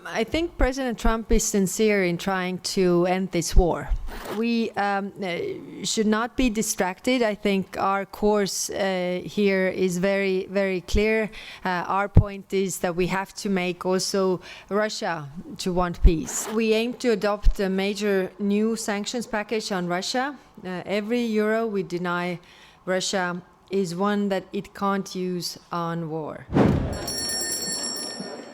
I think President Trump is sincere in trying to end this war. We should not be distracted. I think our course here is very, very clear. Our point is that we have to make also Russia to want peace. We aim to adopt a major new sanctions package on Russia. Every euro we deny Russia is one that it can't use on war.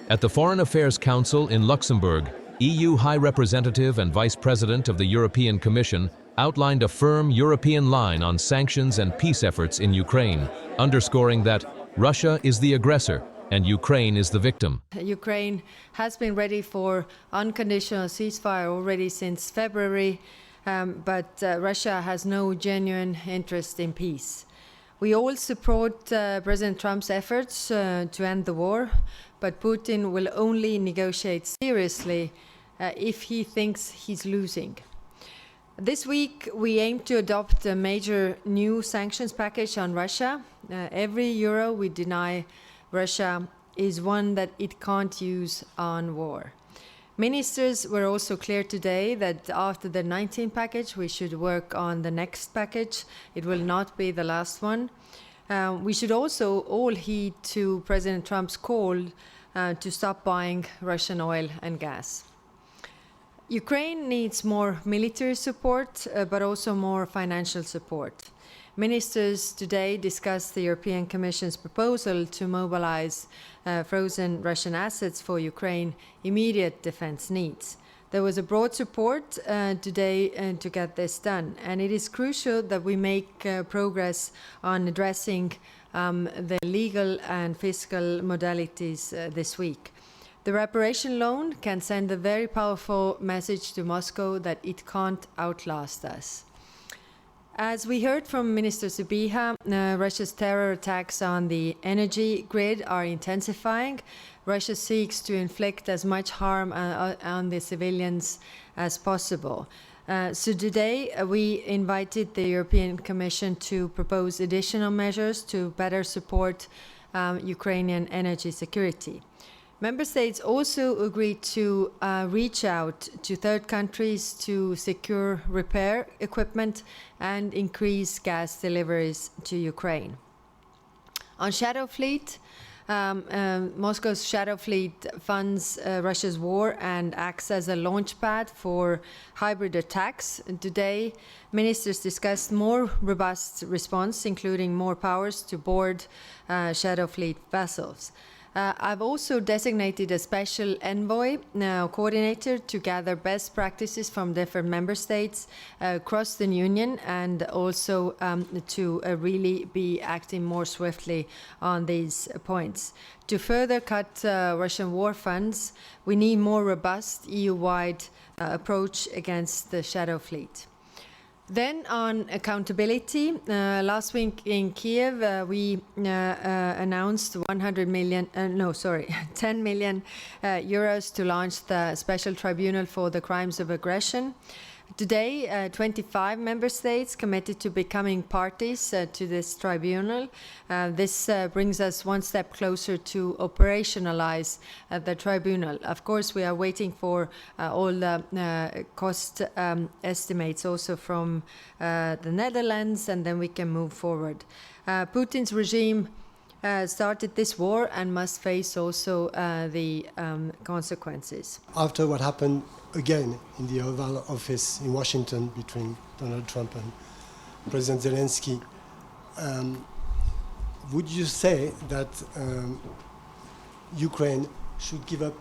At the Foreign Affairs Council in Luxembourg, EU High Representative and Vice President of the European Commission outlined a firm European line on sanctions and peace efforts in Ukraine, underscoring that Russia is the aggressor and Ukraine is the victim. Ukraine has been ready for unconditional ceasefire already since February, but Russia has no genuine interest in peace. We all support President Trump's efforts to end the war, but Putin will only negotiate seriously if he thinks he's losing. This week, we aim to adopt a major new sanctions package on Russia. Every euro we deny Russia is one that it can't use on war. Ministers were also clear today that after the 19 package, we should work on the next package. It will not be the last one. We should also all heed to President Trump's call to stop buying Russian oil and gas. Ukraine needs more military support, but also more financial support. Ministers today discussed the European Commission's proposal to mobilize frozen Russian assets for Ukraine's immediate defense needs. There was a broad support today to get this done, and it is crucial that we make progress on addressing the legal and fiscal modalities this week. The reparation loan can send a very powerful message to Moscow that it can't outlast us. As we heard from Minister Sybiha, Russia's terror attacks on the energy grid are intensifying. Russia seeks to inflict as much harm on the civilians as possible. So today we invited the European Commission to propose additional measures to better support Ukrainian energy security. Member States also agreed to reach out to third countries to secure repair equipment and increase gas deliveries to Ukraine. On Shadow Fleet, Moscow's Shadow Fleet funds Russia's war and acts as a launchpad for hybrid attacks. Today, ministers discussed more robust response, including more powers to board Shadow Fleet vessels. I've also designated a special envoy, coordinator, to gather best practices from different member states across the Union, and also to really be acting more swiftly on these points. To further cut Russian war funds, we need more robust EU-wide approach against the Shadow Fleet. Then on accountability, last week in Kiev, we announced 10 million euros to launch the special tribunal for the crimes of aggression. Today, 25 member states committed to becoming parties to this tribunal. This brings us one step closer to operationalize the tribunal. Of course, we are waiting for all the cost estimates also from the Netherlands, and then we can move forward. Putin's regime started this war and must face also the consequences. After what happened again in the Oval Office in Washington between Donald Trump and President Zelensky, would you say that Ukraine should give up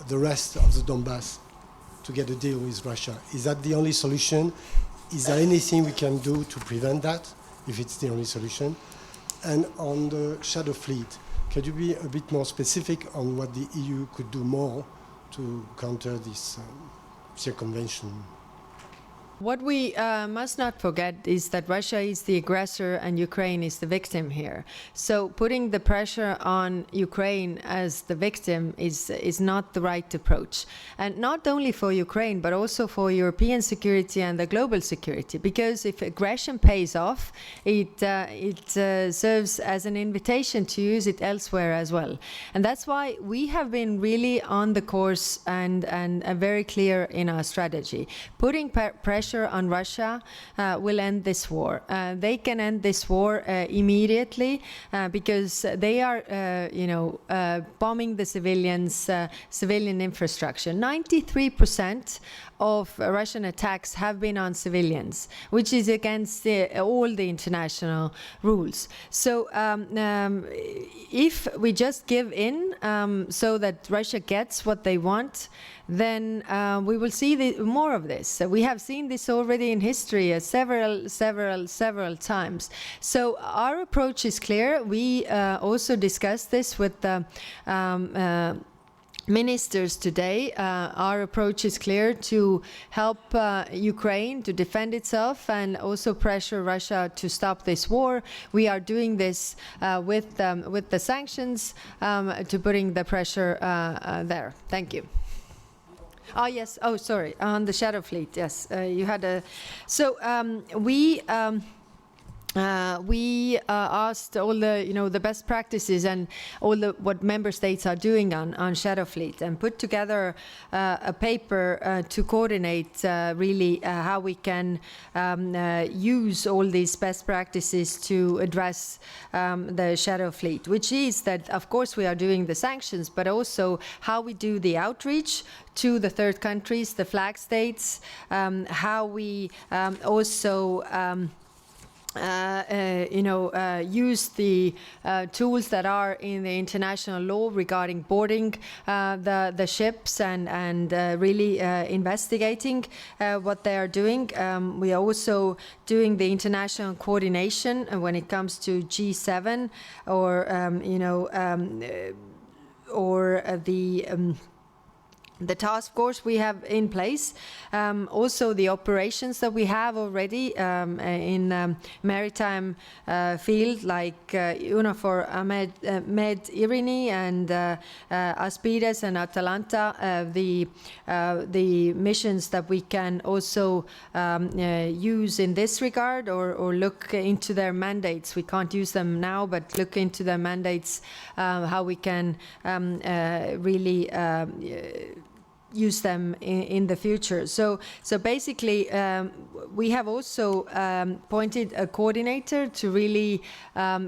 the rest of the Donbass to get a deal with Russia? Is that the only solution? Is there anything we can do to prevent that, if it's the only solution? And on the Shadow Fleet, could you be a bit more specific on what the EU could do more to counter this circumvention? What we must not forget is that Russia is the aggressor and Ukraine is the victim here. So putting the pressure on Ukraine as the victim is not the right approach. And not only for Ukraine, but also for European security and the global security. Because if aggression pays off, it serves as an invitation to use it elsewhere as well. And that's why we have been really on the course and very clear in our strategy. Putting pressure on Russia will end this war. They can end this war immediately because they are, bombing the civilian infrastructure. 93% of Russian attacks have been on civilians, which is against all the international rules. So if we just give in so that Russia gets what they want, then we will see more of this. We have seen this already in history several times. So our approach is clear. We also discussed this with the ministers today. Our approach is clear: to help Ukraine to defend itself and also pressure Russia to stop this war. We are doing this with the sanctions, to putting the pressure there. Thank you. Oh yes. Oh, sorry. On the shadow fleet. Yes, you had a. So we asked all the best practices and all what member states are doing on shadow fleet, and put together a paper to coordinate really how we can use all these best practices to address the shadow fleet, which is that of course we are doing the sanctions, but also how we do the outreach to the third countries, the flag states, how we also use the tools that are in the international law regarding boarding the ships and really investigating what they are doing. We are also doing the international coordination when it comes to G7 or the task force we have in place, also the operations that we have already in maritime field, like UNAFOR Med Irini and Aspides and Atalanta, the missions that we can also use in this regard, or look into their mandates. We can't use them now, but look into their mandates, how we can really use them in the future. So basically, we have also appointed a coordinator to really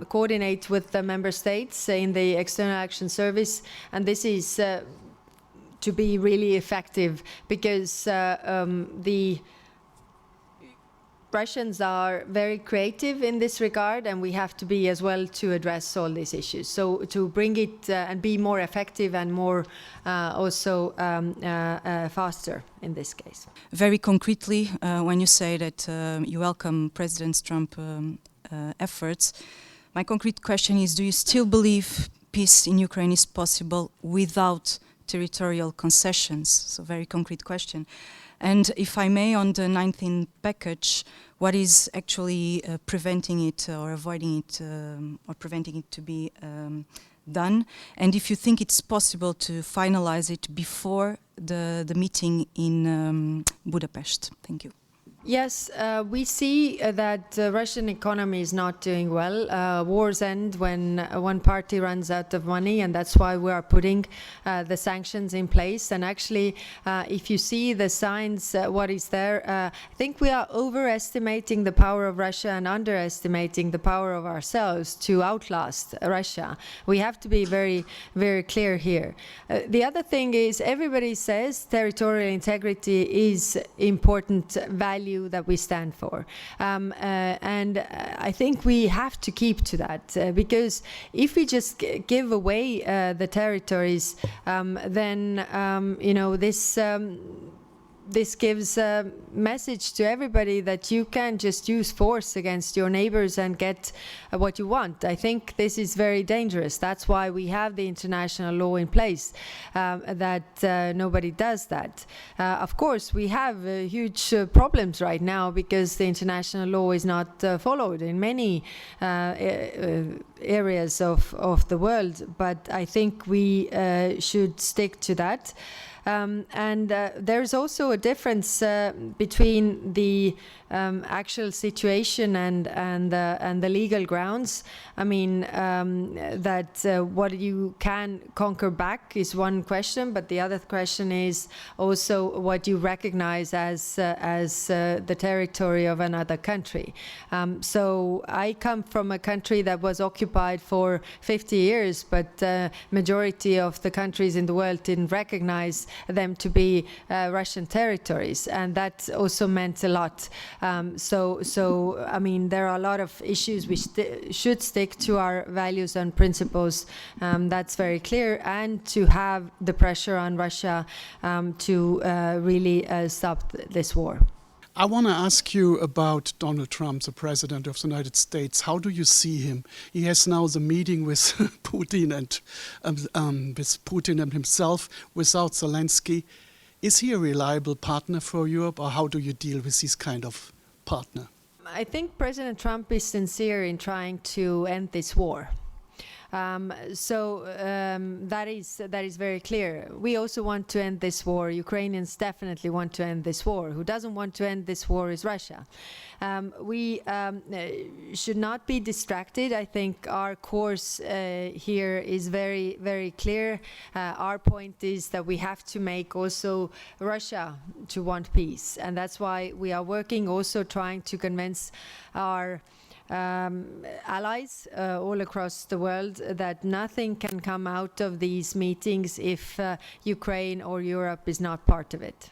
coordinate with the member states in the External Action Service, and this is to be really effective, because the Russians are very creative in this regard, and we have to be as well to address all these issues. So to bring it and be more effective and more also faster in this case. Very concretely, when you say that you welcome President Trump's efforts, my concrete question is: do you still believe peace in Ukraine is possible without territorial concessions? So very concrete question. And if I may, on the 19th package, what is actually preventing it or avoiding it or preventing it to be done? And if you think it's possible to finalize it before the meeting in Budapest? Thank you. Yes, we see that the Russian economy is not doing well. Wars end when one party runs out of money, and that's why we are putting the sanctions in place. And actually, if you see the signs, what is there, I think we are overestimating the power of Russia and underestimating the power of ourselves to outlast Russia. We have to be very, very clear here. The other thing is, everybody says territorial integrity is important value that we stand for, and I think we have to keep to that, because if we just give away the territories, then this this gives a message to everybody that you can just use force against your neighbors and get what you want. I think this is very dangerous. That's why we have the international law in place, that nobody does that. Of course, we have huge problems right now because the international law is not followed in many areas of the world, but I think we should stick to that. And there's also a difference between the actual situation and the legal grounds. I mean, that what you can conquer back is one question, but the other question is also what you recognize as the territory of another country. So I come from a country that was occupied for 50 years, but majority of the countries in the world didn't recognize them to be Russian territories, and that also meant a lot. So I mean, there are a lot of issues. We should stick to our values and principles. That's very clear, and to have the pressure on Russia to really stop this war. I want to ask you about Donald Trump, the President of the United States. How do you see him? He has now the meeting with Putin and himself without Zelensky. Is he a reliable partner for Europe, or how do you deal with this kind of partner? I think President Trump is sincere in trying to end this war. That is very clear. We also want to end this war. Ukrainians definitely want to end this war. Who doesn't want to end this war is Russia. We should not be distracted. I think our course here is very, very clear. Our point is that we have to make also Russia to want peace, and that's why we are working, also trying to convince our allies all across the world that nothing can come out of these meetings if Ukraine or Europe is not part of it.